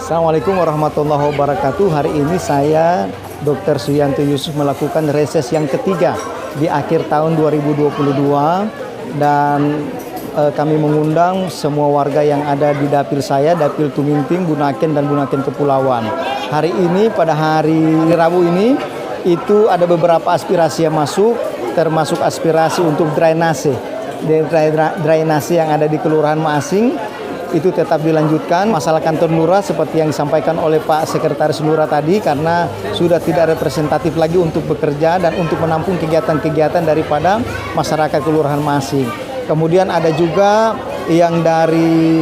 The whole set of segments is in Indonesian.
Assalamualaikum warahmatullahi wabarakatuh. Hari ini saya Dr. Suyanto Yusuf melakukan reses yang ketiga di akhir tahun 2022 dan kami mengundang semua warga yang ada di dapil saya, Dapil Tuminting, Bunaken dan Bunaken Kepulauan. Hari ini pada hari Rabu ini itu ada beberapa aspirasi yang masuk, termasuk aspirasi untuk drainase yang ada di Kelurahan Masing. Itu tetap dilanjutkan. Masalah kantor lurah seperti yang disampaikan oleh Pak Sekretaris Lurah tadi, karena sudah tidak representatif lagi untuk bekerja dan untuk menampung kegiatan-kegiatan daripada masyarakat Kelurahan Masing. Kemudian ada juga yang dari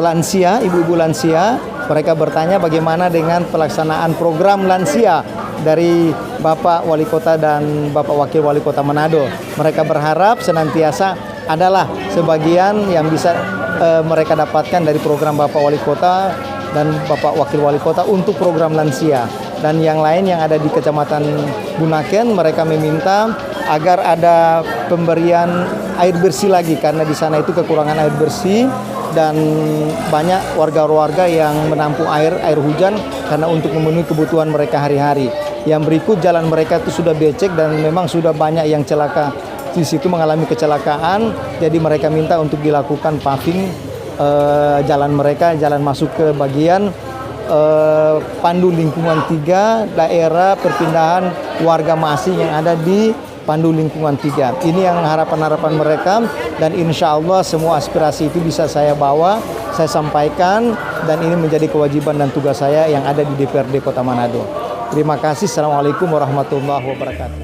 lansia, ibu-ibu lansia. Mereka bertanya bagaimana dengan pelaksanaan program lansia dari Bapak Wali Kota dan Bapak Wakil Wali Kota Manado. Mereka berharap senantiasa adalah sebagian yang bisa mereka dapatkan dari program Bapak Wali Kota dan Bapak Wakil Wali Kota untuk program lansia. Dan yang lain yang ada di Kecamatan Bunaken, mereka meminta agar ada pemberian air bersih lagi, karena di sana itu kekurangan air bersih dan banyak warga-warga yang menampung air hujan karena untuk memenuhi kebutuhan mereka hari-hari. Yang berikut, jalan mereka itu sudah becek dan memang sudah banyak yang celaka di situ, mengalami kecelakaan. Jadi mereka minta untuk dilakukan paving jalan mereka, jalan masuk ke bagian Pandu Lingkungan 3, daerah perpindahan warga Masing yang ada di Pandu Lingkungan 3. Ini yang harapan-harapan mereka, dan insya Allah semua aspirasi itu bisa saya bawa, saya sampaikan, dan ini menjadi kewajiban dan tugas saya yang ada di DPRD Kota Manado. Terima kasih. Assalamualaikum warahmatullahi wabarakatuh.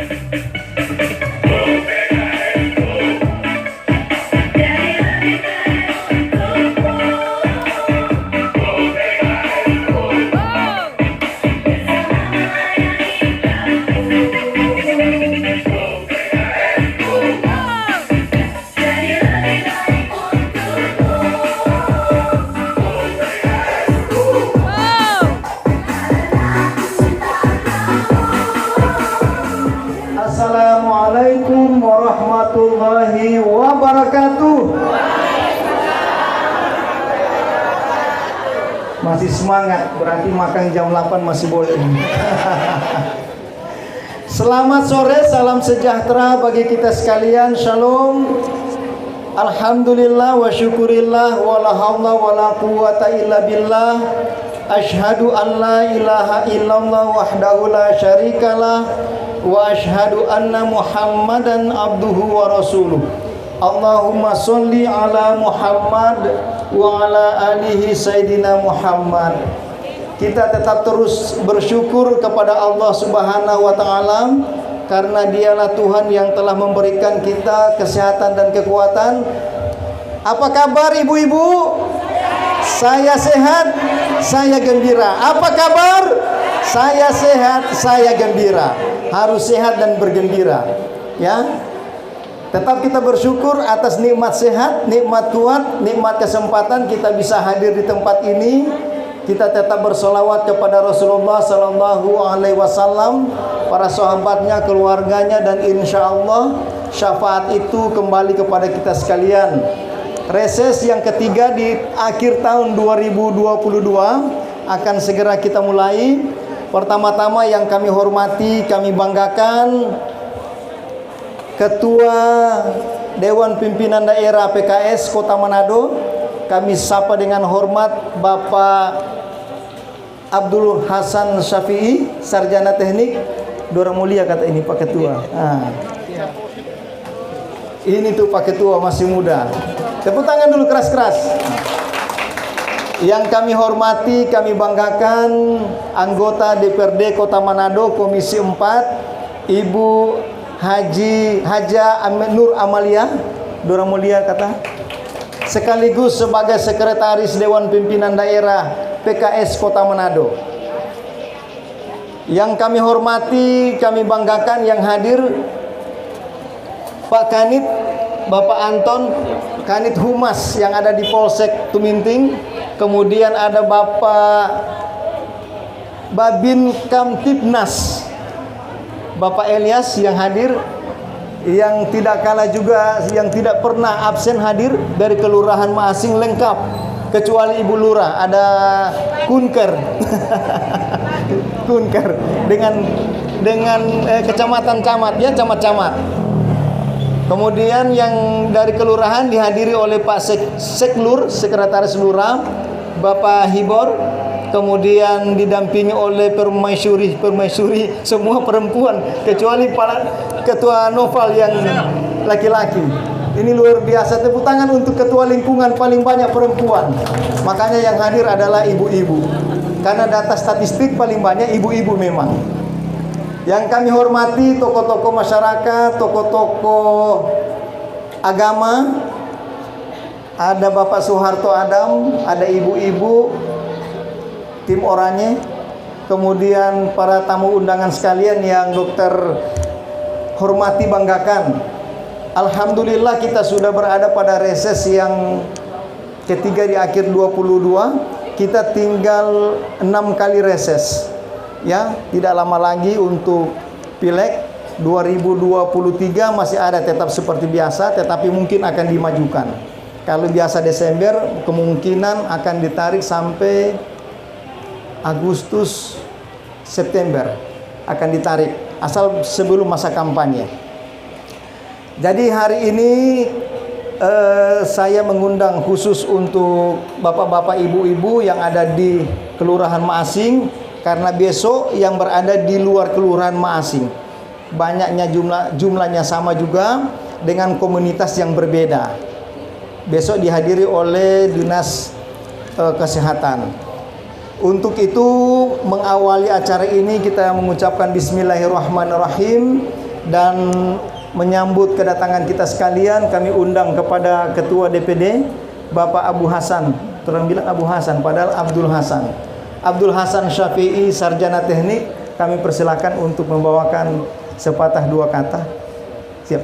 Assalamualaikum warahmatullahi wabarakatuh. Masih semangat, berarti makan jam 8 masih boleh. Selamat sore, salam sejahtera bagi kita sekalian. Shalom. Alhamdulillah wa syukurillah wa la haula wa la quwata illa billah. Asyhadu an la ilaha illallah wahdahu la syarikalah wa asyhadu anna Muhammadan abduhu wa rasuluh. Allahumma sholli ala Muhammad wa ala alihi sayyidina Muhammad. Kita tetap terus bersyukur kepada Allah Subhanahu wa taala, karena Dialah Tuhan yang telah memberikan kita kesehatan dan kekuatan. Apa kabar ibu-ibu? Saya sehat, saya gembira. Apa kabar? Saya sehat, saya gembira. Harus sehat dan bergembira, ya. Tetap kita bersyukur atas nikmat sehat, nikmat kuat, nikmat kesempatan kita bisa hadir di tempat ini. Kita tetap bersolawat kepada Rasulullah Sallallahu Alaihi Wasallam, para sahabatnya, keluarganya, dan insya Allah syafaat itu kembali kepada kita sekalian. Reses yang ketiga di akhir tahun 2022 akan segera kita mulai. Pertama-tama yang kami hormati, kami banggakan Ketua Dewan Pimpinan Daerah PKS Kota Manado. Kami sapa dengan hormat Bapak Abdul Hasan Syafi'i, Sarjana Teknik. Dora mulia kata ini Pak Ketua. Ini tuh Pak Ketua masih muda. Tepuk tangan dulu keras-keras. Yang kami hormati, kami banggakan anggota DPRD Kota Manado Komisi 4, Ibu Haja Nur Amalia, Dora mulia kata, sekaligus sebagai Sekretaris Dewan Pimpinan Daerah PKS Kota Manado. Yang kami hormati, kami banggakan yang hadir Pak Kanit, Bapak Anton, Kanit Humas yang ada di Polsek Tuminting. Kemudian ada Bapak Babin Kamtibnas, Bapak Elias yang hadir. Yang tidak kalah juga, yang tidak pernah absen hadir dari Kelurahan Masing lengkap. kecuali Ibu Lurah, ada kunker. Kunker dengan kecamatan camat ya, camat-camat. Kemudian yang dari kelurahan dihadiri oleh Pak Seklur, Sekretaris Lurah, Bapak Hibor, kemudian didampingi oleh permaisuri semua perempuan kecuali para ketua Noval yang laki-laki. Ini luar biasa, tepuk tangan untuk ketua lingkungan paling banyak perempuan. Makanya yang hadir adalah ibu-ibu. Karena data statistik paling banyak ibu-ibu memang. Yang kami hormati tokoh-tokoh masyarakat, tokoh-tokoh agama, ada Bapak Soeharto Adam, ada ibu-ibu, tim oranye, kemudian para tamu undangan sekalian yang dokter hormati banggakan. Alhamdulillah kita sudah berada pada reses yang ketiga di akhir 22. Kita tinggal 6 kali reses. Ya, tidak lama lagi untuk Pileg 2023 masih ada tetap seperti biasa, tetapi mungkin akan dimajukan. Kalau biasa Desember, kemungkinan akan ditarik sampai Agustus September akan ditarik, asal sebelum masa kampanye. Jadi hari ini saya mengundang khusus untuk bapak-bapak, ibu-ibu yang ada di Kelurahan Maasing, karena besok yang berada di luar Kelurahan Maasing banyaknya jumlahnya sama juga dengan komunitas yang berbeda. Besok dihadiri oleh Dinas Kesehatan. Untuk itu mengawali acara ini kita mengucapkan Bismillahirrahmanirrahim, dan menyambut kedatangan kita sekalian kami undang kepada Ketua DPD Bapak Abu Hasan. Orang bilang Abu Hasan padahal Abdul Hasan. Abdul Hasan Syafi'i, sarjana teknik, kami persilakan untuk membawakan sepatah dua kata. Siap.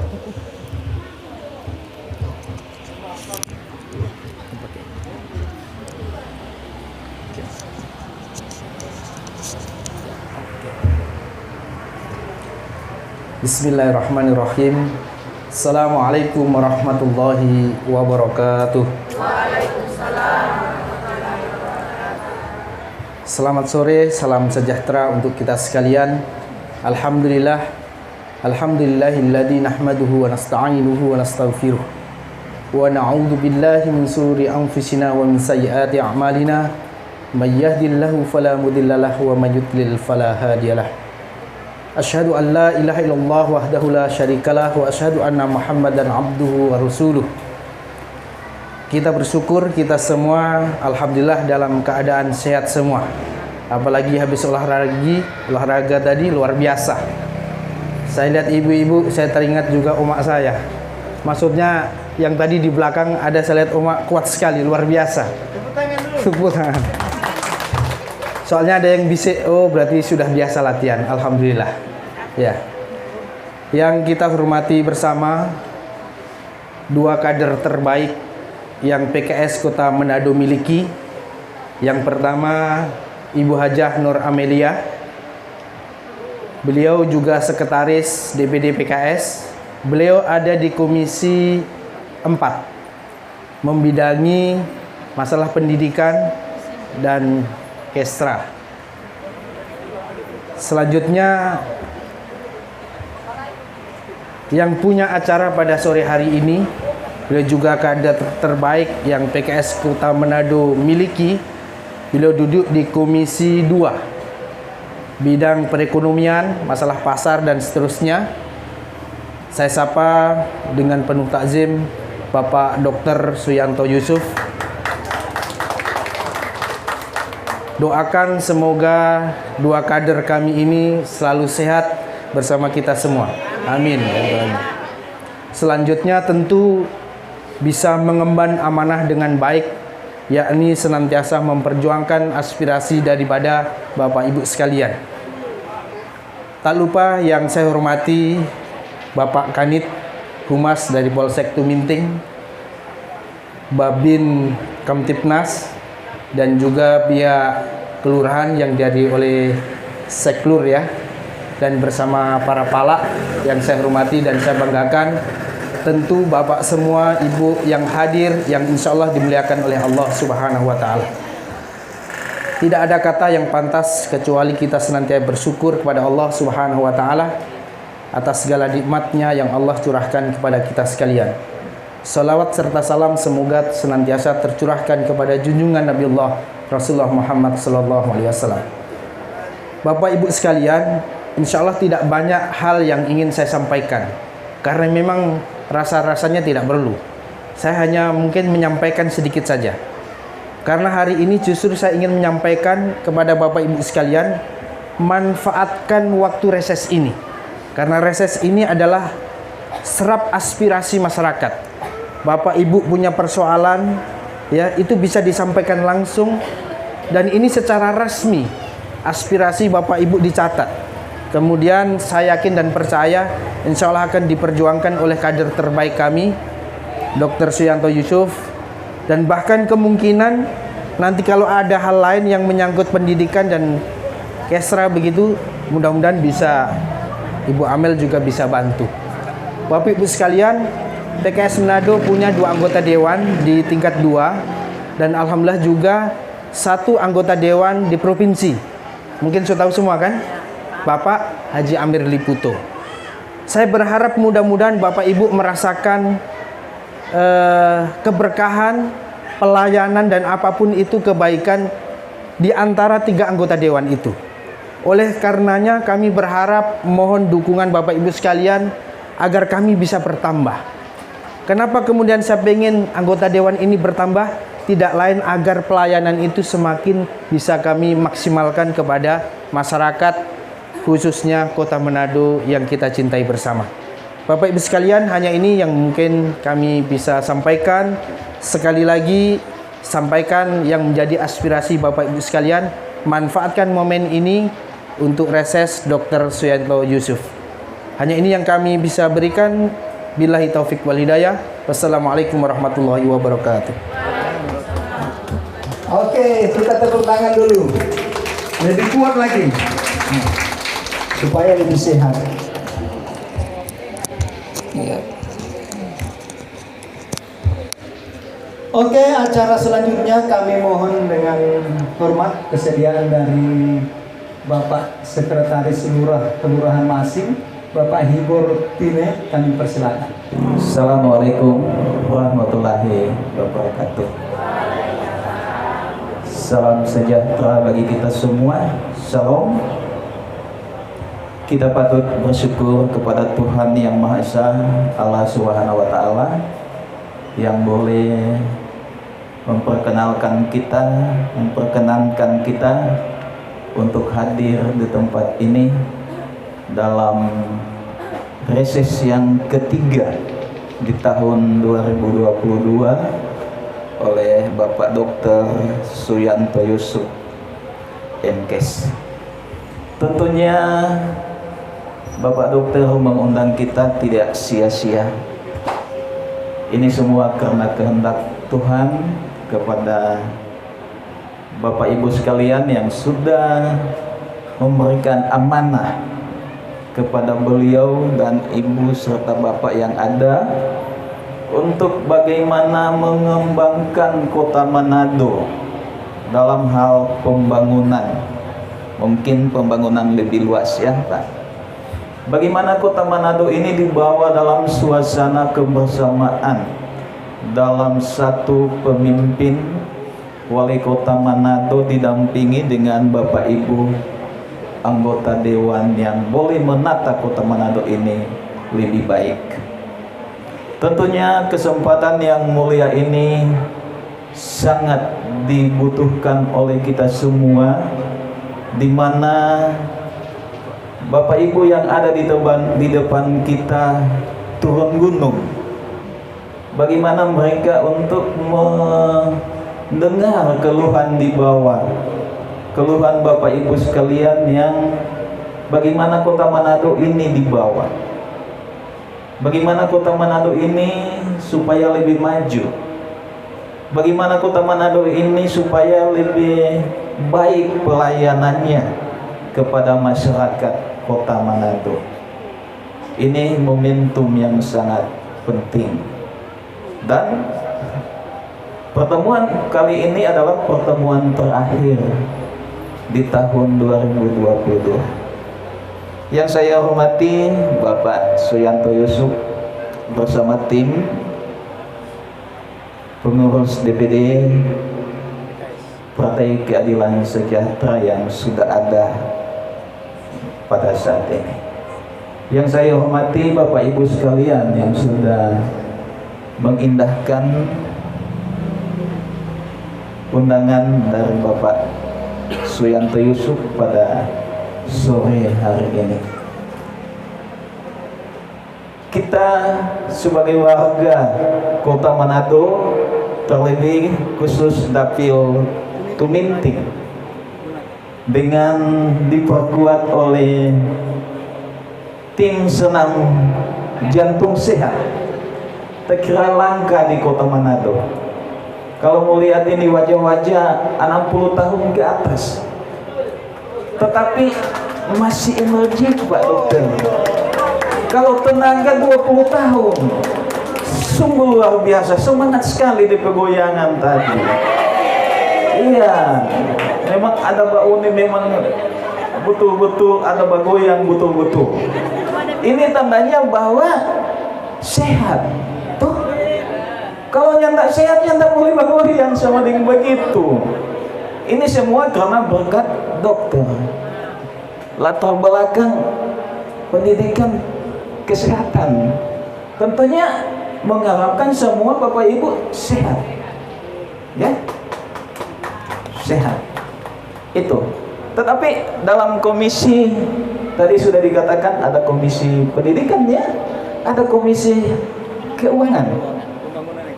Bismillahirrahmanirrahim. Assalamualaikum warahmatullahi wabarakatuh. Selamat sore, salam sejahtera untuk kita sekalian. Alhamdulillah, alhamdulillahilladzi nahmaduhu wa nasta'inuhu wa nastaghfiruh wa na'udzu billahi min shururi anfusina wa min sayyiati a'malina. May yahdihillahu fala mudilla lahu wa may yudlil fala hadiyalah. Asyhadu an la ilaha illallah wahdahu la syarikalah wa asyhadu anna Muhammadan abduhu wa rasuluh. Kita bersyukur kita semua alhamdulillah dalam keadaan sehat semua. Apalagi habis olahraga tadi luar biasa. Saya lihat ibu-ibu, saya teringat juga umak saya. Maksudnya yang tadi di belakang ada, saya lihat umak kuat sekali, luar biasa. Tepuk tangan dulu. Tepuk tangan. Soalnya ada yang bisik, oh berarti sudah biasa latihan, alhamdulillah. Ya. Yang kita hormati bersama dua kader terbaik yang PKS Kota Manado miliki. Yang pertama Ibu Hajah Nur Amelia. Beliau juga sekretaris DPD PKS. Beliau ada di Komisi 4, membidangi masalah pendidikan dan Kestra. Selanjutnya yang punya acara pada sore hari ini, beliau juga kader terbaik yang PKS Kota Manado miliki. Beliau duduk di Komisi 2, bidang perekonomian, masalah pasar dan seterusnya. Saya sapa dengan penuh takzim Bapak Dr. Suyanto Yusuf. Doakan semoga dua kader kami ini selalu sehat bersama kita semua. Amin. Selanjutnya tentu bisa mengemban amanah dengan baik, yakni senantiasa memperjuangkan aspirasi daripada Bapak Ibu sekalian. Tak lupa yang saya hormati Bapak Kanit Humas dari Polsek Tuminting, Babin Kamtipnas, dan juga pihak kelurahan yang dihadiri oleh Seklur ya, dan bersama para palak yang saya hormati dan saya banggakan, tentu Bapak semua, Ibu yang hadir, yang insya Allah dimuliakan oleh Allah Subhanahu wa Ta'ala. Tidak ada kata yang pantas kecuali kita senantiasa bersyukur kepada Allah Subhanahu wa Ta'ala atas segala nikmatnya yang Allah curahkan kepada kita sekalian. Salawat serta salam semoga senantiasa tercurahkan kepada junjungan Nabi Allah Rasulullah Muhammad sallallahu alaihi wasallam. Bapak Ibu sekalian, insya Allah tidak banyak hal yang ingin saya sampaikan karena memang rasa-rasanya tidak perlu. Saya hanya mungkin menyampaikan sedikit saja. Karena hari ini justru saya ingin menyampaikan kepada Bapak Ibu sekalian, manfaatkan waktu reses ini. Karena reses ini adalah serap aspirasi masyarakat. Bapak Ibu punya persoalan, ya itu bisa disampaikan langsung, dan ini secara resmi aspirasi Bapak Ibu dicatat. Kemudian saya yakin dan percaya insya Allah akan diperjuangkan oleh kader terbaik kami, Dr. Suyanto Yusuf. Dan bahkan kemungkinan nanti kalau ada hal lain yang menyangkut pendidikan dan kesra begitu, mudah-mudahan bisa Ibu Amel juga bisa bantu. Bapak Ibu sekalian, PKS Manado punya 2 anggota dewan di tingkat 2 dan alhamdulillah juga 1 anggota dewan di provinsi. Mungkin sudah tahu semua kan? Bapak Haji Amir Liputo. Saya berharap mudah-mudahan Bapak Ibu merasakan keberkahan, pelayanan dan apapun itu kebaikan di antara 3 anggota dewan itu. Oleh karenanya kami berharap mohon dukungan Bapak Ibu sekalian agar kami bisa bertambah. Kenapa kemudian saya ingin anggota dewan ini bertambah? Tidak lain agar pelayanan itu semakin bisa kami maksimalkan kepada masyarakat, khususnya Kota Manado yang kita cintai bersama. Bapak Ibu sekalian, hanya ini yang mungkin kami bisa sampaikan. Sekali lagi, sampaikan yang menjadi aspirasi Bapak Ibu sekalian. Manfaatkan momen ini untuk reses Dr. Suyanto Yusuf. Hanya ini yang kami bisa berikan. Billahi taufik wal hidayah. Wassalamualaikum warahmatullahi wabarakatuh. Oke, kita tepuk tangan dulu. Lebih kuat lagi. Supaya lebih sehat. Oke, acara selanjutnya kami mohon dengan hormat kesediaan dari Bapak Sekretaris Kelurahan Masing, Bapak Hibor Tine, kami persilakan. Assalamualaikum warahmatullahi wabarakatuh. Salam sejahtera bagi kita semua. Shalom. Kita patut bersyukur kepada Tuhan Yang Maha Esa, Allah Subhanahu wa Ta'ala, yang boleh memperkenankan kita untuk hadir di tempat ini dalam reses yang ketiga di tahun 2022 oleh Bapak Dr. Suyanto Yusuf MKes. Tentunya Bapak Dokter mengundang kita tidak sia-sia. Ini semua karena kehendak Tuhan kepada Bapak Ibu sekalian yang sudah memberikan amanah kepada beliau dan Ibu serta Bapak yang ada untuk bagaimana mengembangkan Kota Manado dalam hal pembangunan. Mungkin pembangunan lebih luas ya Pak. Bagaimana Kota Manado ini dibawa dalam suasana kebersamaan, dalam satu pemimpin Wali Kota Manado didampingi dengan Bapak Ibu anggota dewan yang boleh menata Kota Manado ini lebih baik. Tentunya kesempatan yang mulia ini sangat dibutuhkan oleh kita semua, di mana Bapak Ibu yang ada di depan kita turun gunung. Bagaimana mereka untuk mendengar keluhan di bawah, keluhan Bapak Ibu sekalian yang bagaimana Kota Manado ini dibawa, bagaimana Kota Manado ini supaya lebih maju, bagaimana Kota Manado ini supaya lebih baik pelayanannya kepada masyarakat Kota Manado. Ini momentum yang sangat penting. Dan pertemuan kali ini adalah pertemuan terakhir di tahun 2022. Yang saya hormati Bapak Suyanto Yusuf bersama tim pengurus DPD Partai Keadilan Sejahtera yang sudah ada pada saat ini. Yang saya hormati Bapak Ibu sekalian yang sudah mengindahkan undangan dari Bapak Suyanto Yusuf pada sore hari ini. Kita sebagai warga Kota Manado, terlebih khusus Dapil Tuminting, dengan diperkuat oleh tim senam jantung sehat, terkira langka di Kota Manado. Kalau mau lihat ini wajah-wajah 60 tahun ke atas, tetapi masih energi Pak Dokter. Kalau tenaga 20 tahun, sungguh luar biasa, semangat sekali di pegoyangan tadi. Iya, memang ada Mbak Uni, memang betul-betul ada Mbak goyang betul-betul. Ini tandanya bahwa sehat. Tuh, kalau yang tak sehat, yang tak boleh Mbak goyang sama dengan begitu. Ini semua karena berkat dokter. Latar belakang pendidikan kesehatan. Tentunya mengharapkan semua Bapak Ibu sehat. Ya? Sehat itu. Tetapi dalam komisi tadi sudah dikatakan ada komisi pendidikan, ya, ada komisi keuangan.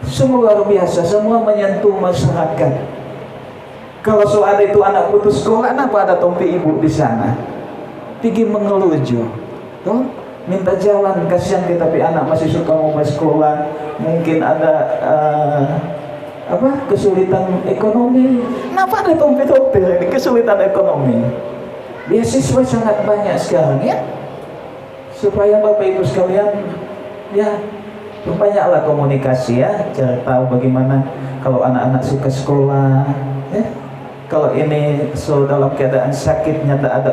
Semua luar biasa, semua menyentuh masyarakat. Kalau soal itu anak putus sekolah, kenapa ada tompi ibu di sana? Pergi mengeluju, tuh, minta jalan, kasihan kita, tapi anak masih suka mau sekolah, mungkin ada kesulitan ekonomi. Kenapa ada tompi-tompi ini kesulitan ekonomi? Beasiswa sangat banyak sekarang, ya. Supaya Bapak Ibu sekalian, ya, banyaklah komunikasi, ya, cari tahu bagaimana kalau anak-anak suka sekolah, ya. Kalau ini dalam keadaan sakitnya tidak ada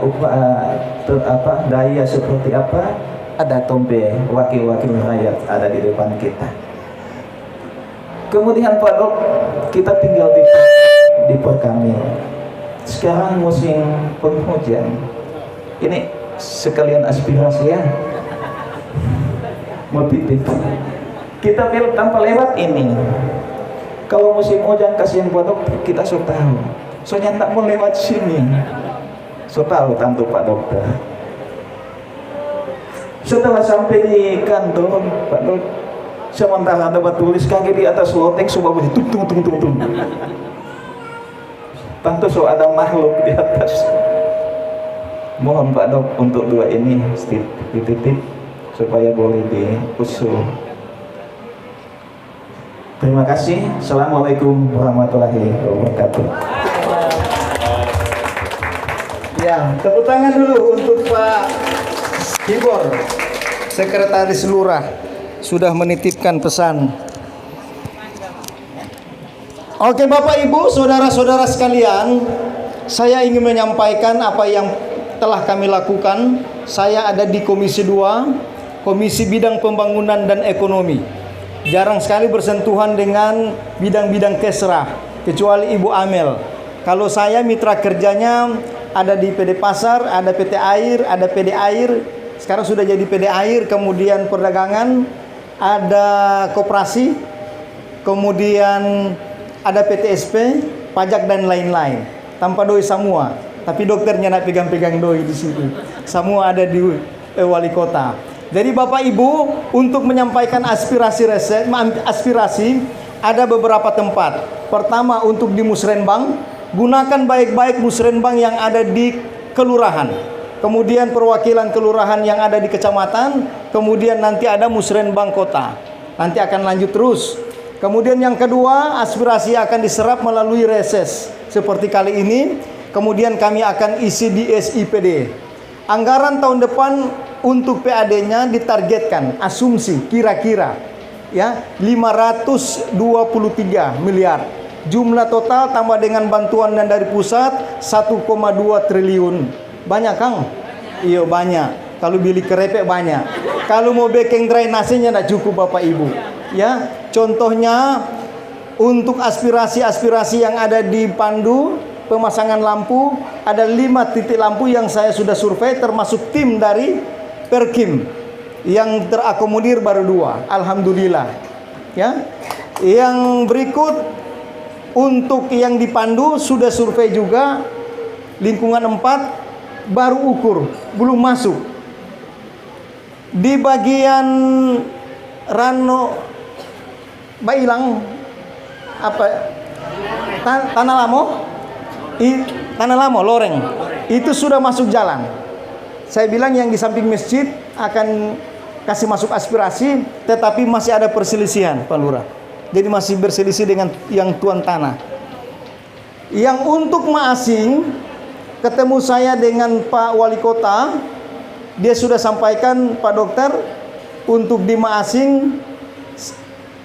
daya seperti apa, ada tompi wakil-wakil rakyat ada di depan kita. Kemudian Pak Dok, kita tinggal di Perkamil. Sekarang musim penghujan. Ini sekalian aspirasi, ya. Mau titip. Kita pilih tanpa lewat ini. Kalau musim hujan kasihan Pak Dok, kita sudah tahu. Soalnya tak mau lewat sini. Sudah tahu tentu Pak Dokter. Setelah sampai di kantor Pak Dok, sementara dapat tulis kaki di atas loteng, semua bunyi tung. Tentu so ada makhluk di atas. Mohon Pak Dok untuk dua ini dititip supaya boleh diusul. Terima kasih. Assalamualaikum warahmatullahi wabarakatuh. Ya, tepuk tangan dulu untuk Pak Hibor, Sekretaris Lurah, sudah menitipkan pesan. Oke Bapak Ibu, saudara-saudara sekalian, saya ingin menyampaikan apa yang telah kami lakukan. Saya ada di Komisi 2, Komisi Bidang Pembangunan dan Ekonomi. Jarang sekali bersentuhan dengan bidang-bidang kesrah, kecuali Ibu Amel. Kalau saya mitra kerjanya ada di PD Pasar, ada PT Air, ada PD Air, sekarang sudah jadi PD Air, kemudian perdagangan, ada koperasi, kemudian ada PTSP, pajak dan lain-lain. Tanpa doi semua, tapi dokternya nak pegang-pegang doi di situ. Semua ada di wali kota. Jadi Bapak Ibu, untuk menyampaikan aspirasi ada beberapa tempat. Pertama untuk di Musrenbang, gunakan baik-baik Musrenbang yang ada di kelurahan. Kemudian perwakilan kelurahan yang ada di kecamatan, kemudian nanti ada Musrenbang kota. Nanti akan lanjut terus. Kemudian yang kedua, aspirasi akan diserap melalui reses seperti kali ini. Kemudian kami akan isi di SIPD. Anggaran tahun depan untuk PAD-nya ditargetkan, asumsi kira-kira ya 523 miliar. Jumlah total tambah dengan bantuan dan dari pusat 1,2 triliun. Banyak Kang? Iya banyak. Kalau beli kerepek banyak. Kalau mau bikin drainasenya tidak cukup Bapak Ibu. Ya, contohnya untuk aspirasi-aspirasi yang ada di Pandu, pemasangan lampu, ada 5 titik lampu yang saya sudah survei termasuk tim dari Perkim. Yang terakomodir baru 2. Alhamdulillah. Ya. Yang berikut untuk yang di Pandu sudah survei juga lingkungan 4 baru ukur, belum masuk. Di bagian Rano Bailang apa Tanah Lamo Loreng itu sudah masuk jalan. Saya bilang yang di samping masjid akan kasih masuk aspirasi, tetapi masih ada perselisihan Pak Lurah. Jadi masih berselisih dengan yang tuan tanah. Yang untuk Maasing, ketemu saya dengan Pak Wali Kota, dia sudah sampaikan Pak Dokter untuk di Maasing,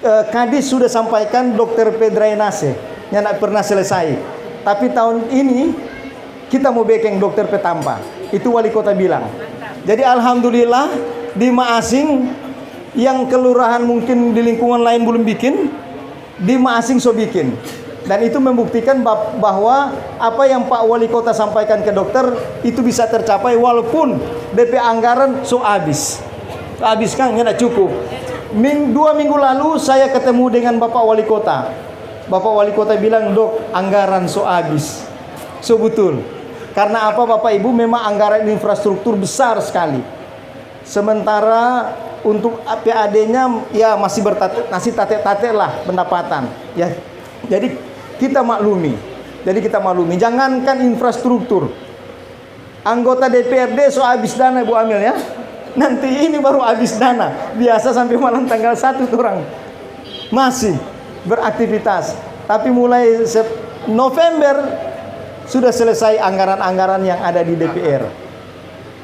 Kadis sudah sampaikan Dokter Pedrainase yang tidak pernah selesai. Tapi tahun ini kita mau bikin Dokter Petampa. Itu Wali Kota bilang. Jadi alhamdulillah di Maasing yang kelurahan mungkin di lingkungan lain belum bikin, di Maasing so bikin. Dan itu membuktikan bahwa apa yang Pak Wali Kota sampaikan ke dokter itu bisa tercapai walaupun DP anggaran so habis. Habis Kang, tidak cukup. 2 minggu lalu saya ketemu dengan Bapak Wali Kota. Bapak Wali Kota bilang, "Dok, anggaran so habis." So betul. Karena apa Bapak Ibu, memang anggaran infrastruktur besar sekali. Sementara untuk PAD-nya ya masih tatek-tatek lah pendapatan. Ya. Jadi kita maklumi. Jangankan infrastruktur. Anggota DPRD so habis dana Bu Amil ya. Nanti ini baru habis dana. Biasa sampai malam tanggal 1 tuh orang masih beraktivitas. Tapi mulai November sudah selesai anggaran-anggaran yang ada di DPR.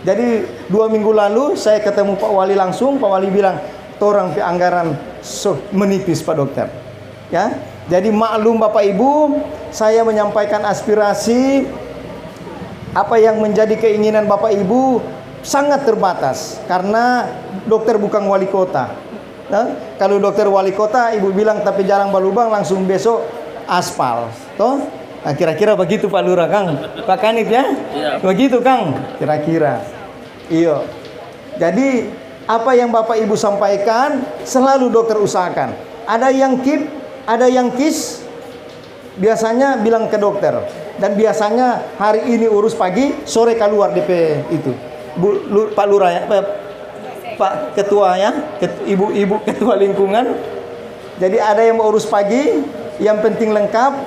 Jadi 2 minggu lalu saya ketemu Pak Wali langsung. Pak Wali bilang, "Torang pe anggaran so menipis Pak Dokter." Ya. Jadi maklum Bapak Ibu, saya menyampaikan aspirasi apa yang menjadi keinginan Bapak Ibu sangat terbatas karena dokter bukan wali kota. Nah, kalau dokter wali kota, Ibu bilang tapi jalan balubang langsung besok aspal, toh? Nah, kira-kira begitu Pak Lurah, Kang. Pak Kanit ya? Iya. Begitu Kang, kira-kira. Iya. Jadi apa yang Bapak Ibu sampaikan selalu dokter usahakan. Ada yang keep, ada yang kiss, biasanya bilang ke dokter. Dan biasanya hari ini urus pagi, sore keluar DP itu. Pak Lurah ya, Pak Ketua ya, Ibu Ketua Lingkungan. Jadi ada yang mau urus pagi, yang penting lengkap,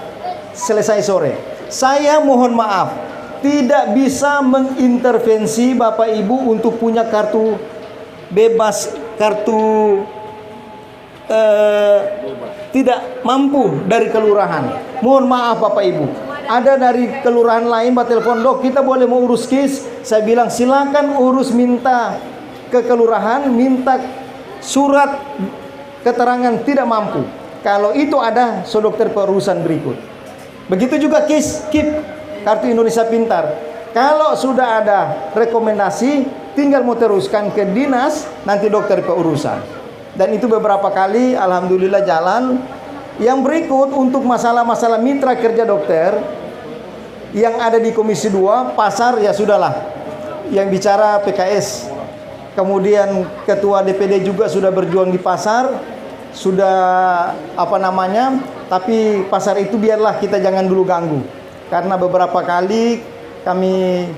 selesai sore. Saya mohon maaf, tidak bisa mengintervensi Bapak Ibu untuk punya kartu bebas, kartu tidak mampu dari kelurahan. Mohon maaf Bapak Ibu. Ada dari kelurahan lain Pak telepon, "Dok, kita boleh mau urus KIS?" Saya bilang silakan urus, minta ke kelurahan, minta surat keterangan tidak mampu. Kalau itu ada, so dokter perurusan berikut. Begitu juga KIS, KIP, Kartu Indonesia Pintar. Kalau sudah ada rekomendasi, tinggal mau teruskan ke dinas, nanti dokter perurusan. Dan itu beberapa kali, alhamdulillah jalan. Yang berikut untuk masalah-masalah mitra kerja dokter yang ada di Komisi 2, pasar ya sudahlah. Yang bicara PKS. Kemudian ketua DPD juga sudah berjuang di pasar, sudah tapi pasar itu biarlah kita jangan dulu ganggu. Karena beberapa kali kami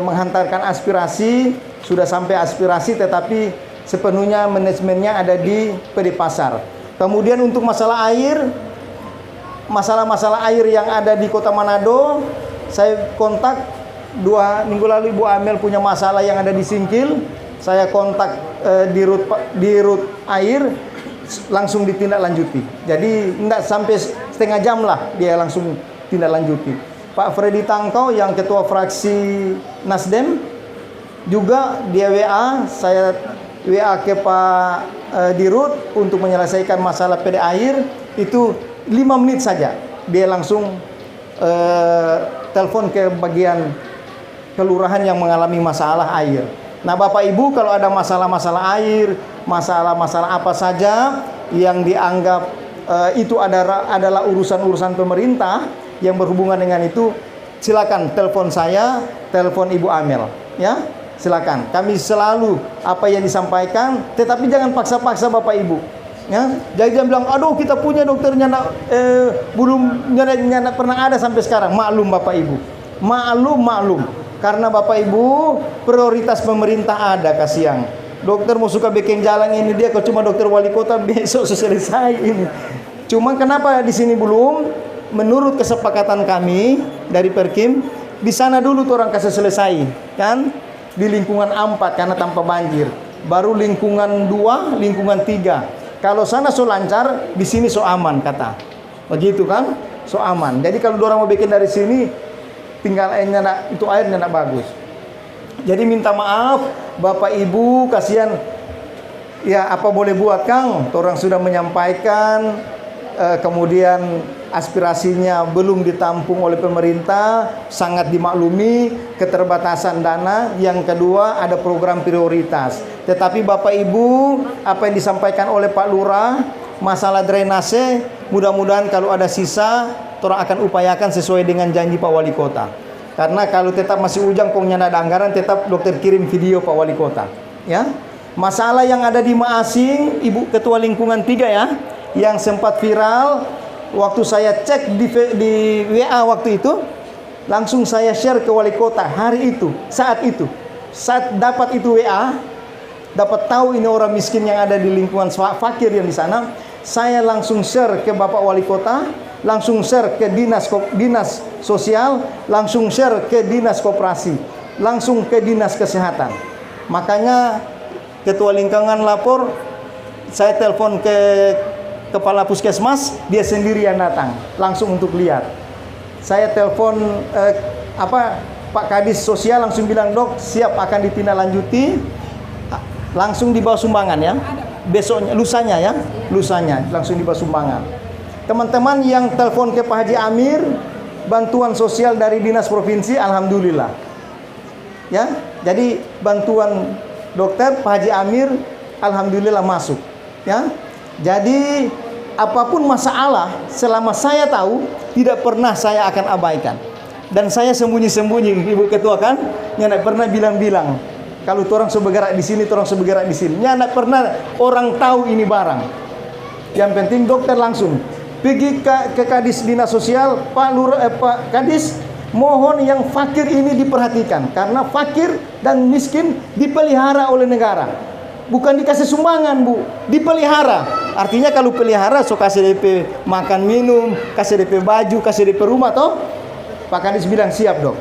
menghantarkan aspirasi, sudah sampai aspirasi tetapi sepenuhnya manajemennya ada di PD Pasar. Kemudian untuk masalah air, masalah-masalah air yang ada di Kota Manado, saya kontak 2 minggu lalu Ibu Amel punya masalah yang ada di Singkil, saya kontak di rut air, langsung ditindaklanjuti. Jadi tidak sampai setengah jam lah dia langsung tindak lanjuti. Pak Freddy Tangkau yang ketua fraksi Nasdem juga dia WA, saya WA ke Pak Dirut untuk menyelesaikan masalah PD air, itu 5 menit saja dia langsung telepon ke bagian kelurahan yang mengalami masalah air. Nah, Bapak Ibu, kalau ada masalah-masalah air, masalah-masalah apa saja yang dianggap itu adalah urusan-urusan pemerintah yang berhubungan dengan itu, silakan telepon saya, telepon Ibu Amel, ya. Silakan. Kami selalu apa yang disampaikan, tetapi jangan paksa-paksa Bapak Ibu. Ya, jangan bilang, aduh kita punya dokternya belum nyana pernah ada sampai sekarang. Maklum Bapak Ibu, maklum. Karena Bapak Ibu prioritas pemerintah ada, kasihan. Dokter mau suka bikin jalan ini dia, kalau cuma dokter wali kota besok selesai ini. Cuma kenapa di sini belum? Menurut kesepakatan kami dari Perkim, di sana dulu tuh orang kasih selesai, kan? Di lingkungan 4 karena tanpa banjir. Baru lingkungan 2, lingkungan 3. Kalau sana so lancar, di sini so aman kata. Begitu kan? So aman. Jadi kalau orang mau bikin dari sini, tinggal itu airnya nak bagus. Jadi minta maaf Bapak Ibu, kasihan. Ya apa boleh buat Kang? Orang sudah menyampaikan, kemudian aspirasinya belum ditampung oleh pemerintah, sangat dimaklumi, keterbatasan dana. Yang kedua, ada program prioritas. Tetapi Bapak Ibu, apa yang disampaikan oleh Pak Lurah, masalah drainase, mudah-mudahan kalau ada sisa, orang akan upayakan sesuai dengan janji Pak Wali Kota. Karena kalau tetap masih ujang kongnya ada anggaran, tetap dokter kirim video Pak Wali Kota. Ya, masalah yang ada di Maasing, Ibu Ketua Lingkungan 3 ya, yang sempat viral. Waktu saya cek di WA waktu itu, langsung saya share ke wali kota hari itu, saat dapat itu WA, dapat tahu ini orang miskin yang ada di lingkungan fakir yang di sana, saya langsung share ke Bapak Wali Kota, langsung share ke dinas sosial, langsung share ke dinas koperasi, langsung ke dinas kesehatan. Makanya Ketua Lingkungan lapor, saya telepon ke Kepala Puskesmas, dia sendiri yang datang langsung untuk lihat. Saya telepon Pak Kadis Sosial, langsung bilang, Dok siap akan ditindaklanjuti, langsung dibawa sumbangan ya. Besoknya, lusanya langsung dibawa sumbangan. Teman-teman yang telepon ke Pak Haji Amir, bantuan sosial dari dinas provinsi, alhamdulillah. Ya, jadi bantuan dokter Pak Haji Amir, alhamdulillah masuk. Ya. Jadi apapun masalah, selama saya tahu, tidak pernah saya akan abaikan. Dan saya sembunyi-sembunyi, Ibu Ketua kan, yang tidak pernah bilang-bilang. Kalau orang sebergerak di sini, orang sebergerak di sini. Yang tidak pernah orang tahu ini barang. Yang penting dokter langsung pergi ke Kadis Dinas Sosial, Pak Kadis, mohon yang fakir ini diperhatikan. Karena fakir dan miskin dipelihara oleh negara. Bukan dikasih sumbangan, Bu, dipelihara. Artinya kalau pelihara, so kasih DP makan minum, kasih DP baju, kasih DP rumah, toh. Pak Kadis bilang, siap Dok.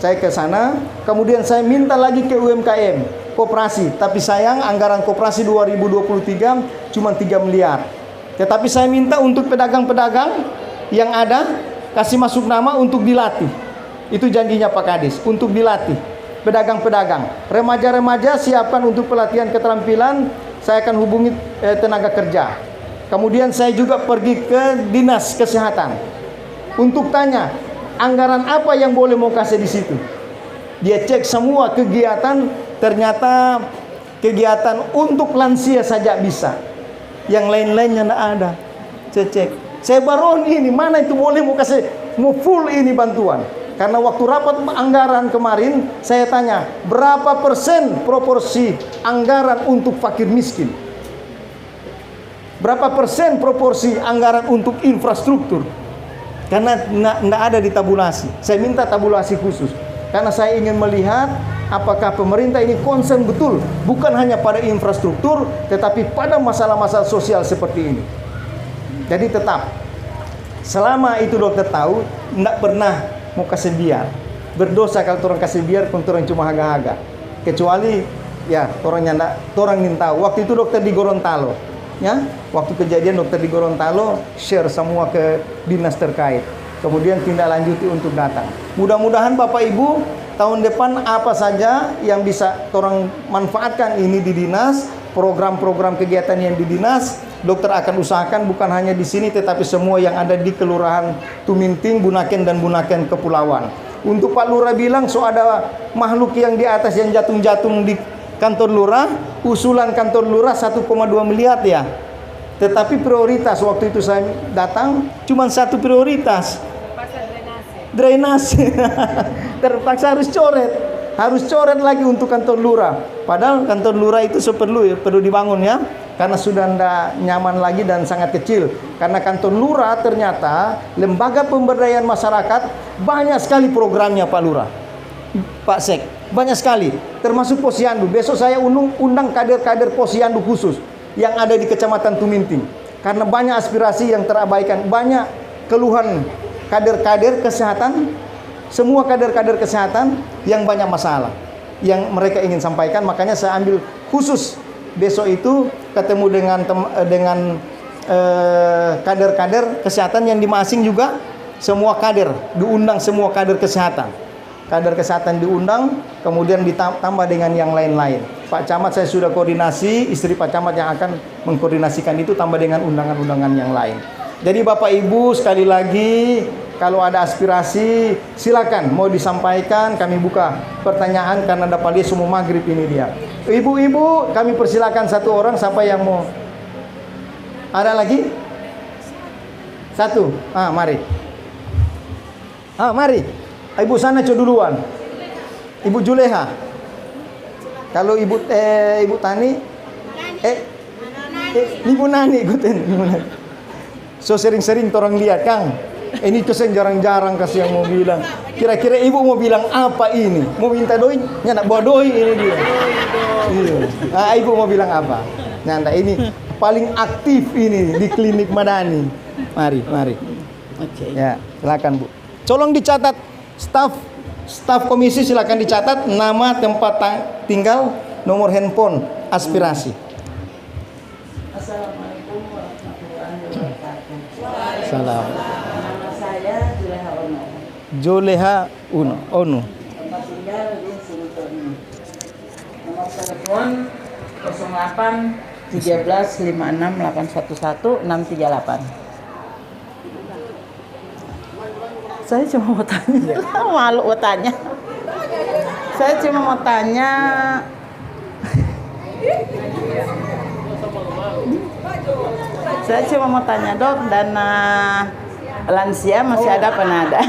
Saya ke sana, kemudian saya minta lagi ke UMKM, koperasi. Tapi sayang, anggaran koperasi 2023 cuma 3 miliar. Tetapi saya minta untuk pedagang-pedagang yang ada, kasih masuk nama untuk dilatih. Itu janjinya Pak Kadis, untuk dilatih. Pedagang-pedagang, remaja-remaja siapkan untuk pelatihan keterampilan, saya akan hubungi tenaga kerja. Kemudian saya juga pergi ke dinas kesehatan untuk tanya anggaran apa yang boleh mau kasih di situ. Dia cek semua kegiatan, ternyata kegiatan untuk lansia saja bisa, yang lain-lainnya tidak ada. Saya cek, saya baru ini mana itu boleh mau kasih, mau full ini bantuan. Karena waktu rapat anggaran kemarin, saya tanya, berapa persen proporsi anggaran untuk fakir miskin? Berapa persen proporsi anggaran untuk infrastruktur? Karena tidak ada di tabulasi. Saya minta tabulasi khusus. Karena saya ingin melihat apakah pemerintah ini concern betul, bukan hanya pada infrastruktur, tetapi pada masalah-masalah sosial seperti ini. Jadi tetap, selama itu dokter tahu, tidak pernah mau kasih biar. Berdosa kalau orang kasih biar, kalau orang cuma haga-haga. Kecuali ya orangnya enggak, orang ingin tahu. Waktu itu dokter di Gorontalo, ya. Waktu kejadian dokter di Gorontalo share semua ke dinas terkait. Kemudian tindak lanjuti untuk datang. Mudah-mudahan Bapak Ibu tahun depan apa saja yang bisa orang manfaatkan ini di dinas, program-program kegiatan yang di dinas, dokter akan usahakan bukan hanya di sini tetapi semua yang ada di Kelurahan Tuminting, Bunaken dan Bunaken Kepulauan. Untuk Pak Lurah bilang so ada makhluk yang di atas yang jatung-jatung di kantor lurah, usulan kantor lurah 1,2 miliar ya. Tetapi prioritas waktu itu saya datang cuma satu prioritas. Drainase. Terpaksa harus coret lagi untuk kantor lurah. Padahal kantor lurah itu perlu dibangun ya, karena sudah tidak nyaman lagi dan sangat kecil. Karena kantor lurah ternyata lembaga pemberdayaan masyarakat banyak sekali programnya Pak Lurah, Pak Sek, banyak sekali. Termasuk Posyandu. Besok saya undang kader-kader Posyandu khusus yang ada di Kecamatan Tuminting. Karena banyak aspirasi yang terabaikan, banyak keluhan kader-kader kesehatan, semua kader-kader kesehatan yang banyak masalah yang mereka ingin sampaikan. Makanya saya ambil khusus besok itu ketemu dengan kader-kader kesehatan yang di Masing juga, semua kader diundang, semua kader kesehatan diundang, kemudian ditambah dengan yang lain-lain. Pak Camat saya sudah koordinasi, istri Pak Camat yang akan mengkoordinasikan itu, tambah dengan undangan-undangan yang lain. Jadi Bapak Ibu sekali lagi, kalau ada aspirasi silakan mau disampaikan, kami buka pertanyaan karena dapat dia semua maghrib ini dia. Ibu-ibu kami persilakan satu orang, siapa yang mau? Ada lagi? Satu. Mari. Mari. Ibu sana duluan. Ibu Juleha. Kalau Ibu Tani Ibu Nani ikutin. So sering-sering orang lihat Kang. Ini kesen jarang-jarang kasih yang mau bilang. Kira-kira ibu mau bilang apa ini? Mau minta doi? Nyanda bawa doi ini dia. Iya. Ibu mau bilang apa? Nyanda ini paling aktif ini di klinik Madani. Mari. Oke. Ya, silakan Bu. Tolong dicatat staf komisi, silakan dicatat nama, tempat tinggal, nomor handphone, aspirasi. Assalamualaikum warahmatullahi wabarakatuh. Salam. Nama saya Juleha Ono. Tempat tinggal di Surutoni. Nomor telepon 08 13 56 811 638. Saya cuma mau tanya, malu mau tanya. Saya cuma mau tanya, Dok, dana lansia masih ada apa nada?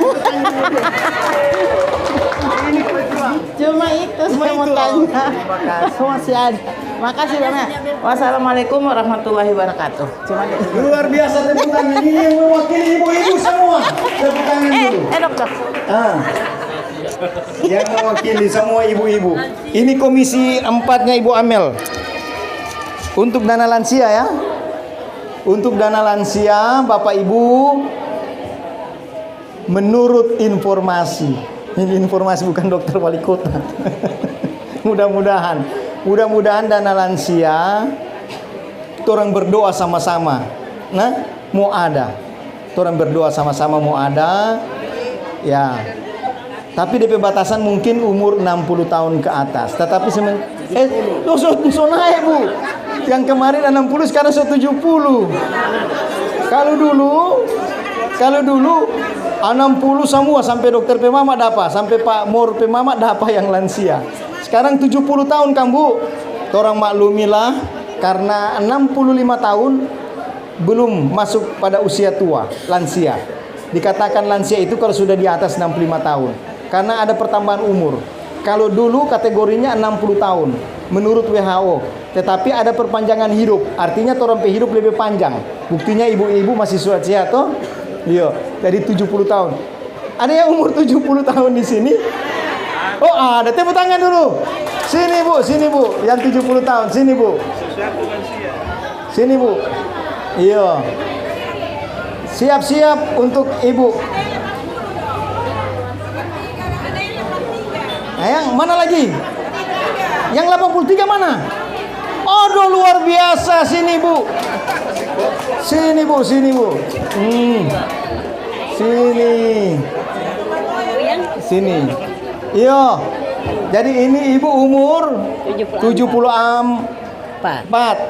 Cuma itu saya mau tanya. Masih ada. Makasih banyak. Wassalamualaikum warahmatullahi wabarakatuh. Cuma itu. Luar biasa tepukannya, ini yang mewakili ibu-ibu semua. Tepukannya dulu. Dokter. Yang mewakili semua ibu-ibu. Ini komisi 4-nya Ibu Amel. Untuk dana lansia ya. Untuk dana lansia Bapak Ibu, menurut informasi, ini informasi bukan dokter wali kota. Mudah-mudahan dana lansia orang berdoa sama-sama. Nah, mau ada. Orang berdoa sama-sama mau ada. Ya. Tapi DP batasan mungkin umur 60 tahun ke atas. Tetapi so naik Bu. Yang kemarin 60 sekarang 70. Kalau dulu 60 semua sampai dokter Pemama dapat, sampai Pak Mor Pemama dapat yang lansia. Sekarang 70 tahun Kang Bu. Orang maklumilah karena 65 tahun belum masuk pada usia tua, lansia. Dikatakan lansia itu kalau sudah di atas 65 tahun. Karena ada pertambahan umur. Kalau dulu kategorinya 60 tahun menurut WHO. Tetapi ada perpanjangan hidup. Artinya orang hidup lebih panjang. Buktinya ibu-ibu masih sehat toh? Iya, dari 70 tahun. Ada yang umur 70 tahun di sini? Oh, ada. Tepuk tangan dulu. Sini Bu. Yang 70 tahun, sini Bu. Sini Bu. Iya. Siap-siap untuk Ibu. Nah, yang mana lagi? Yang 83 mana? Aduh, luar biasa. Sini Bu. Sini. Sini. Iya. Jadi ini ibu umur 74.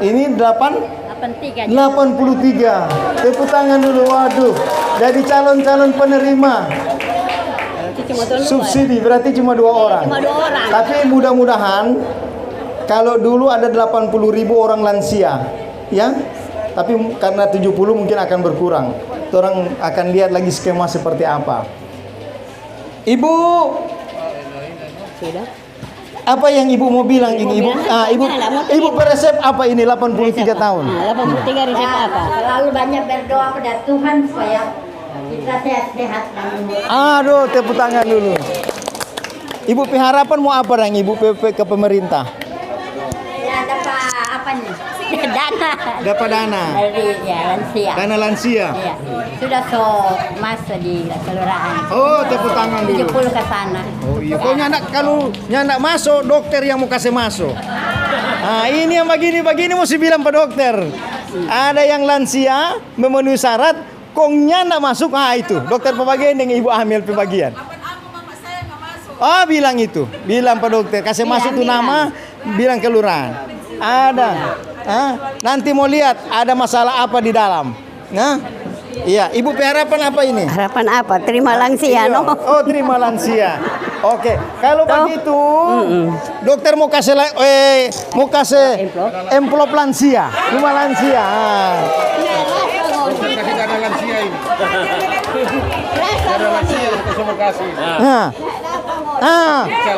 Ini 83. Tepuk tangan dulu. Waduh. Jadi calon-calon penerima subsidi berarti cuma 2 orang. Tapi mudah-mudahan kalau dulu ada 80.000 orang lansia, ya. Tapi karena 70 mungkin akan berkurang. Orang akan lihat lagi skema seperti apa. Ibu, apa yang ibu mau bilang ini ibu? Ibu beresep apa ini 83 tahun? 83 resep apa? Selalu banyak berdoa pada Tuhan supaya kita sehat-sehat dan Aduh, tepuk tangan dulu. Ibu harapan mau apa dong ibu ke pemerintah? ya dapat apa nih? Dana Dapat dana. dari lansia. Dana lansia. Iya. Sudah masuk di kelurahan. Oh, tepuk tangan dulu. 70 ke sana. Oh iya, kok kalau nyandak masuk, dokter yang mau kasih masuk. Nah, ini yang begini mesti bilang Pak Dokter. Ada yang lansia memenuhi syarat, kok nyandak masuk, itu. Dokter pembagian yang ibu hamil pembagian. Oh, bilang itu. Bilang Pak Dokter, kasih masuk tuh nama, bilang kelurahan. Ada. Nanti mau lihat ada masalah apa di dalam. Nah, iya, ibu harapan apa ini? Harapan apa? Terima lansia, no? Oh, terima lansia. Oke, kalau begitu, dokter mau kasih amplop lansia, rumah lansia.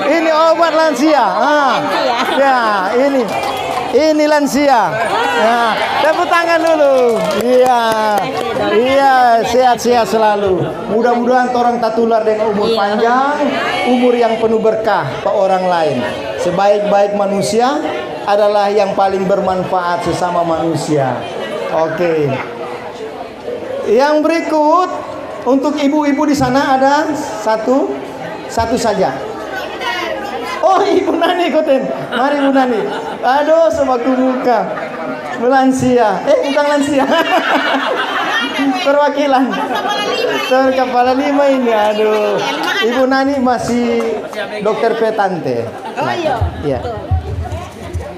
Ini obat lansia. Ya, ini lansia. Ya, tepuk tangan dulu. Iya, sehat-sehat selalu. Mudah-mudahan orang tak tular dengan umur panjang, umur yang penuh berkah ke orang lain. Sebaik-baik manusia adalah yang paling bermanfaat sesama manusia. Oke. Yang berikut untuk ibu-ibu di sana ada satu saja. Oh, Ibu Nani ikutin. Mari Ibu Nani. Aduh, semaku muka. Lansia. Bukan lansia. Perwakilan. Kepala 5 ini. Aduh. Ibu Nani masih dokter petante. Oh iya.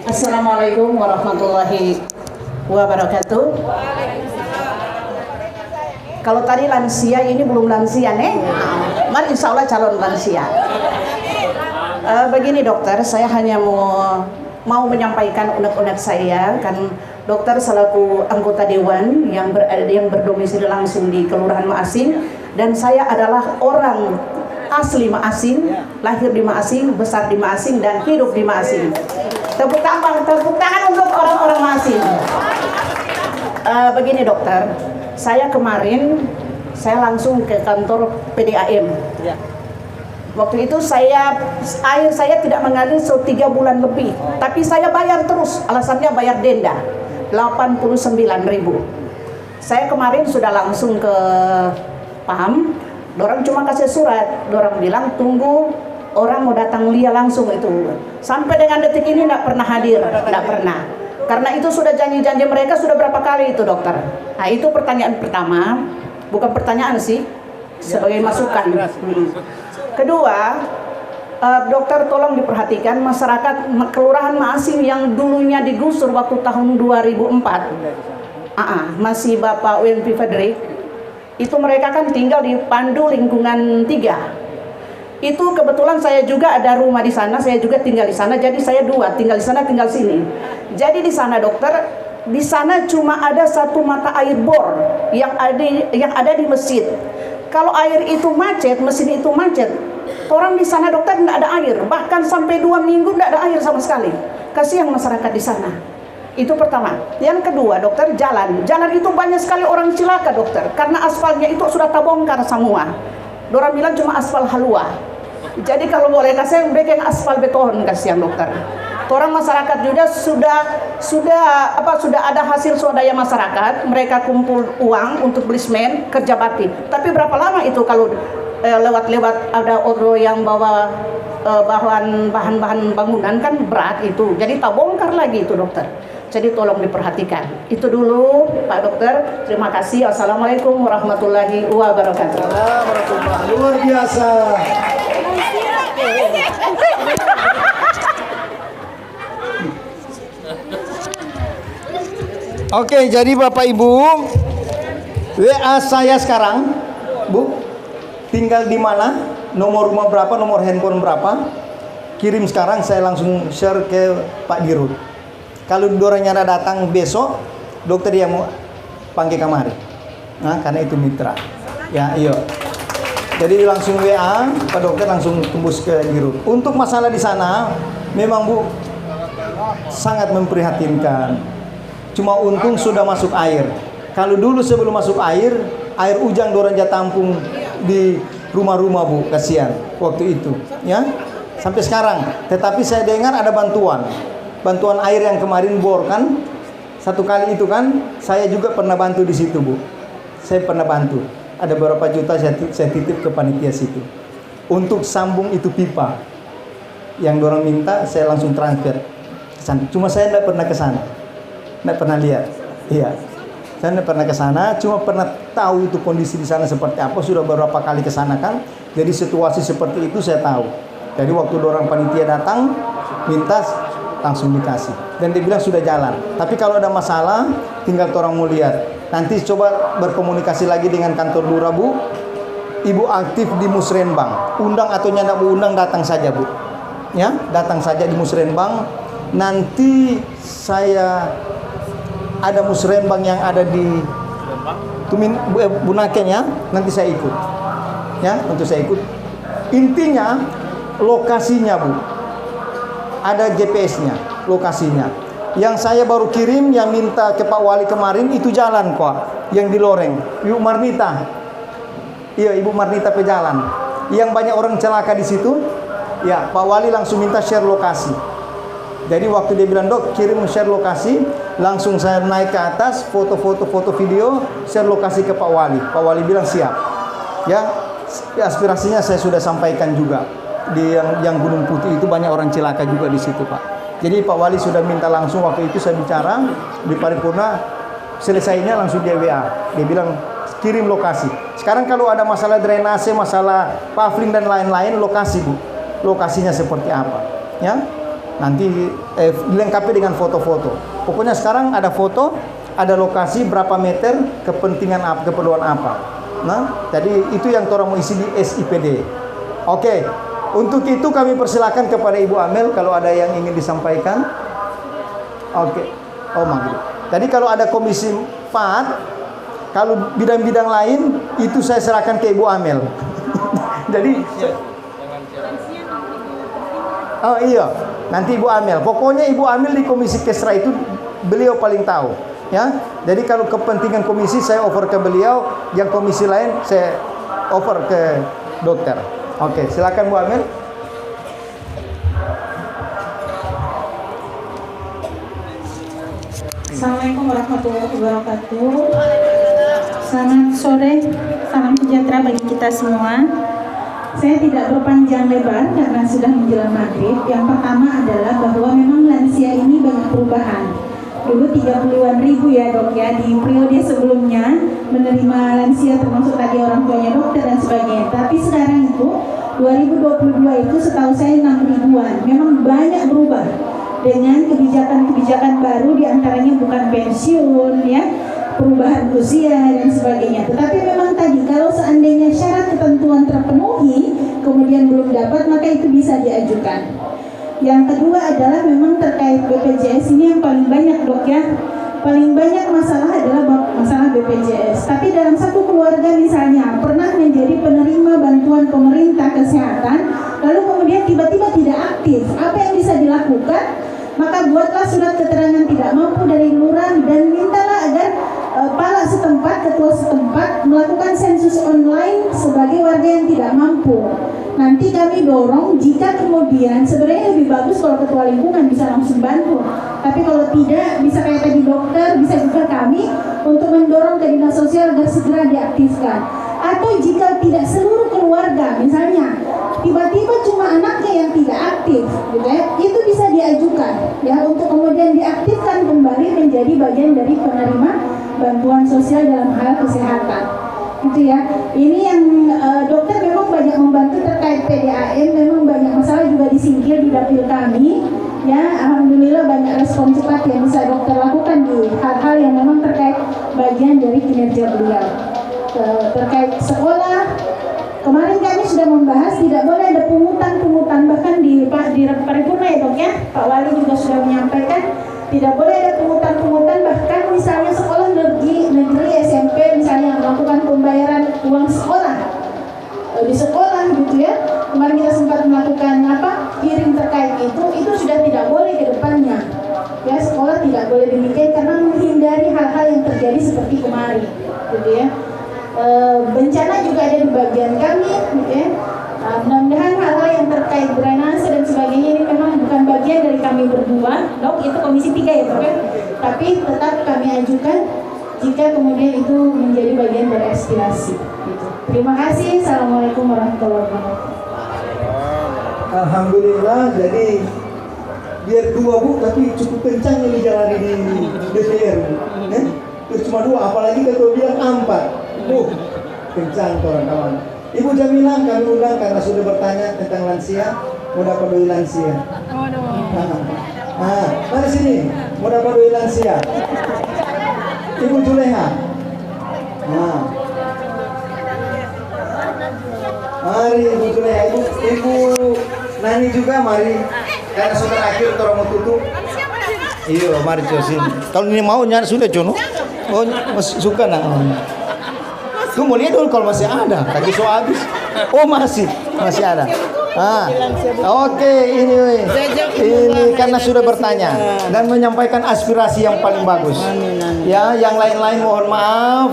Assalamualaikum warahmatullahi wabarakatuh. Kalau tadi lansia, ini belum lansia nih. Mari insya Allah calon lansia. Begini dokter, saya hanya mau menyampaikan unek-unek saya, kan dokter selaku anggota dewan yang berdomisili langsung di Kelurahan Maasin, dan saya adalah orang asli Maasin, lahir di Maasin, besar di Maasin, dan hidup di Maasin. Tepuk tangan untuk orang-orang Maasin. Begini dokter, saya kemarin langsung ke kantor PDAM. Waktu itu air saya tidak mengalir 3 bulan lebih, tapi saya bayar terus, alasannya bayar denda 89.000. Saya kemarin sudah langsung ke PAM, dorang cuma kasih surat, dorang bilang tunggu orang mau datang lihat langsung itu. Sampai dengan detik ini tidak pernah hadir, tidak pernah. Karena itu sudah janji-janji mereka sudah berapa kali itu dokter. Nah itu pertanyaan pertama, bukan pertanyaan sih, sebagai masukan. Kedua, dokter tolong diperhatikan masyarakat Kelurahan Maasin yang dulunya digusur waktu tahun 2004. Masih Bapak WNP Frederick. Itu mereka kan tinggal di Pandu lingkungan 3. Itu kebetulan saya juga ada rumah di sana, saya juga tinggal di sana. Jadi saya dua, tinggal di sana, tinggal sini. Jadi di sana dokter, di sana cuma ada satu mata air bor yang ada di masjid. Kalau air itu macet, mesin itu macet, orang di sana dokter tidak ada air, bahkan sampai 2 minggu tidak ada air sama sekali. Kasihan masyarakat di sana. Itu pertama. Yang kedua dokter, jalan itu banyak sekali orang celaka dokter, karena aspalnya itu sudah terbongkar semua. Orang bilang cuma aspal halua. Jadi kalau boleh kasih bikin aspal beton, kasihan dokter. Orang masyarakat juga sudah ada hasil swadaya masyarakat, mereka kumpul uang untuk beli semen, kerja bakti. Tapi berapa lama itu kalau lewat ada orang yang bawa bahan-bahan bangunan kan berat itu, jadi tak bongkar lagi itu dokter. Jadi tolong diperhatikan. Itu dulu Pak Dokter. Terima kasih. Assalamualaikum warahmatullahi wabarakatuh. Luar biasa. Oke, jadi Bapak Ibu, WA saya sekarang, Bu, tinggal di mana, nomor rumah berapa, nomor handphone berapa, kirim sekarang, saya langsung share ke Pak Dirut. Kalau dorangnya ada datang besok, dokter yang mau panggil kamari. Nah, karena itu mitra. Ya, iya. Jadi langsung WA, Pak dokter langsung tembus ke Dirut. Untuk masalah di sana, memang Bu, sangat memprihatinkan. Cuma untung sudah masuk air. Kalau dulu sebelum masuk air hujan dorang tampung di rumah-rumah Bu, kasihan waktu itu, ya. Sampai sekarang. Tetapi saya dengar ada bantuan air yang kemarin bor kan, satu kali itu kan, saya juga pernah bantu di situ Bu. Saya pernah bantu. Ada beberapa juta saya titip ke panitia situ. Untuk sambung itu pipa yang dorang minta, saya langsung transfer ke sana. Cuma saya tidak pernah ke sana. Nggak pernah lihat, iya. Saya nggak pernah ke sana, cuma pernah tahu itu kondisi di sana seperti apa. Sudah beberapa kali ke sana kan, jadi situasi seperti itu saya tahu. Jadi waktu orang panitia datang, minta langsung dikasih. Dan dia bilang sudah jalan. Tapi kalau ada masalah, tinggal orang mau lihat. Nanti coba berkomunikasi lagi dengan kantor lurah Bu. Ibu aktif di Musrenbang. Undang atau nyandak Bu undang, datang saja Bu. Ya, datang saja di Musrenbang. Nanti saya ada musrenbang yang ada di Bunaken ya, nanti saya ikut ya, untuk saya ikut. Intinya lokasinya Bu, ada GPS-nya, lokasinya. Yang saya baru kirim, yang minta ke Pak Wali kemarin itu jalan kok, yang di Loreng, Ibu Marnita. Iya, Ibu Marnita pejalan. Yang banyak orang celaka di situ. Ya, Pak Wali langsung minta share lokasi. Jadi waktu dia bilang, "Dok, kirim share lokasi," langsung saya naik ke atas, foto video, share lokasi ke Pak Wali. Pak Wali bilang siap. Ya, aspirasinya saya sudah sampaikan juga. Di yang Gunung Putih itu banyak orang celaka juga di situ, Pak. Jadi Pak Wali sudah minta langsung, waktu itu saya bicara di paripurna, selesainya langsung dia WA. Dia bilang kirim lokasi. Sekarang kalau ada masalah drainase, masalah pavling dan lain-lain, lokasi Bu. Lokasinya seperti apa? Ya. Nanti dilengkapi dengan foto-foto. Pokoknya sekarang ada foto, ada lokasi berapa meter, kepentingan apa, keperluan apa. Nah, jadi itu yang orang mau isi di SIPD. Oke, untuk itu kami persilakan kepada Ibu Amel kalau ada yang ingin disampaikan. Oke, oh maghrib. Jadi kalau ada komisi 4, kalau bidang-bidang lain itu saya serahkan ke Ibu Amel. Jadi, oh iya. Nanti Ibu Amel, pokoknya Ibu Amel di komisi Kesra itu beliau paling tahu, ya. Jadi kalau kepentingan komisi saya over ke beliau, yang komisi lain saya over ke dokter. Oke, silakan Bu Amel. Assalamualaikum warahmatullahi wabarakatuh. Selamat sore, salam sejahtera bagi kita semua. Saya tidak berpanjang lebar karena sudah menjelang maghrib. Yang pertama adalah bahwa memang lansia ini banyak perubahan. Dulu 30-an ribu ya Dok ya, di periode sebelumnya menerima lansia termasuk tadi orang tuanya dokter dan sebagainya. Tapi sekarang itu 2022 itu setahu saya 6 ribuan. Memang banyak berubah dengan kebijakan-kebijakan baru, diantaranya bukan pensiun ya, perubahan usia dan sebagainya. Tetapi memang tadi kalau seandainya syarat ketentuan terpenuhi kemudian belum dapat, maka itu bisa diajukan. Yang kedua adalah memang terkait BPJS ini yang paling banyak Dok ya. Paling banyak masalah adalah masalah BPJS. Tapi dalam satu keluarga misalnya pernah menjadi penerima bantuan pemerintah kesehatan, lalu kemudian tiba-tiba tidak aktif. Apa yang bisa dilakukan? Maka buatlah surat keterangan tidak mampu dari lurah dan mintalah agar pala setempat, ketua setempat melakukan sensus online sebagai warga yang tidak mampu. Nanti kami dorong jika kemudian sebenarnya lebih bagus kalau ketua lingkungan bisa langsung bantu. Tapi kalau tidak, bisa kayak tadi dokter, bisa juga kami untuk mendorong ke dinas sosial agar segera diaktifkan. Atau jika tidak seluruh keluarga, misalnya tiba-tiba cuma anaknya yang tidak aktif, gitu ya, itu bisa diajukan ya untuk kemudian diaktifkan kembali menjadi bagian dari penerima bantuan sosial dalam hal kesehatan, gitu ya. Ini yang dokter memang banyak membantu terkait PDAM, memang banyak masalah juga disingkir di dapil kami. ya alhamdulillah banyak respon cepat yang bisa dokter lakukan di hal-hal yang memang terkait bagian dari kinerja beliau. Terkait sekolah, kemarin kami sudah membahas tidak boleh ada pungutan-pungutan, bahkan di paripurna ya dok ya, Pak Wali juga sudah menyampaikan tidak boleh ada pungutan-pungutan, bahkan misalnya sekolah negeri SMP misalnya melakukan pembayaran uang sekolah di sekolah gitu ya. Kemarin kita sempat melakukan hearing terkait itu sudah tidak boleh ke depannya. Ya, sekolah tidak boleh demikian karena menghindari hal-hal yang terjadi seperti kemarin gitu ya. Bencana juga ada di bagian kami gitu ya. Mudah-mudahan hal-hal yang terkait drainase dan sebagainya ini memang bukan bagian dari kami berdua, dok, itu komisi 3 ya dok ya. Tapi tetap kami ajukan jika kemudian itu menjadi bagian dari aspirasi gitu. Terima kasih. Assalamualaikum warahmatullahi wabarakatuh. Alhamdulillah, jadi biar 2 Bu, tapi cukup kencang ini jalan di DPR. Terus cuma 2, apalagi ketua bilang 4. Kencang kawan-kawan. Ibu Jamilah kami undang karena sudah bertanya tentang lansia, mau dapat doi lansia. Mari sini, mau dapat doi lansia. Ibu Juleha. Mari Ibu Juleha, Ibu Nani juga mari. Karena sudah akhir orang mau tutup. Iya, mari Josin. Kalau ini mau nyari sudah Jono. Oh, suka nak. Tuh mau lihat dulu kalau masih ada. Tadi so habis. Oh masih ada. Oke, ini karena sudah bertanya dan menyampaikan aspirasi yang paling bagus. Ya, yang lain-lain mohon maaf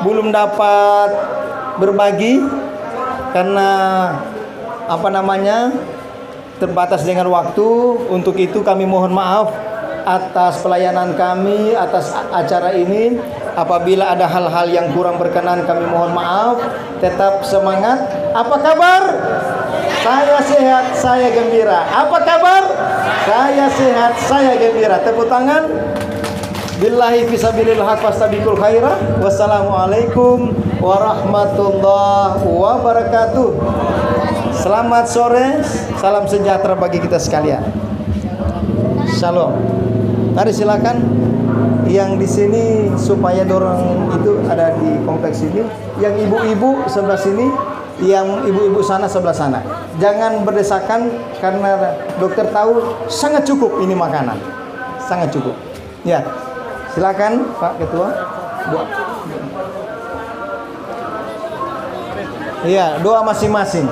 belum dapat berbagi karena terbatas dengan waktu. Untuk itu kami mohon maaf atas pelayanan kami, atas acara ini. Apabila ada hal-hal yang kurang berkenan kami mohon maaf. Tetap semangat. Apa kabar? Saya sehat, saya gembira. Apa kabar? Saya sehat, saya gembira. Tepuk tangan. Billahi fisabilil haq fastabiqul khairah. Wassalamualaikum warahmatullahi wabarakatuh. Selamat sore, salam sejahtera bagi kita sekalian. Shalom. Mari silakan. Yang di sini supaya dorong itu ada di kompleks ini. Yang ibu-ibu sebelah sini, yang ibu-ibu sana sebelah sana. Jangan berdesakan karena dokter tahu sangat cukup ini makanan, sangat cukup. Ya, silakan Pak Ketua. Iya, doa masing-masing.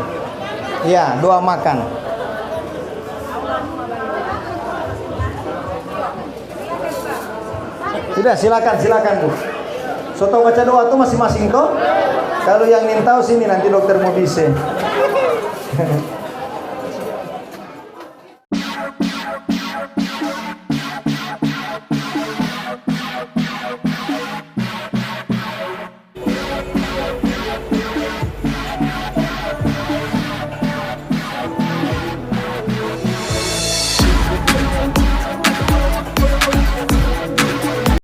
Iya, doa makan. Sudah, silakan Bu. Soto baca doa tuh masing-masing toh. Kalau yang nintau sini nanti dokter mau bisa.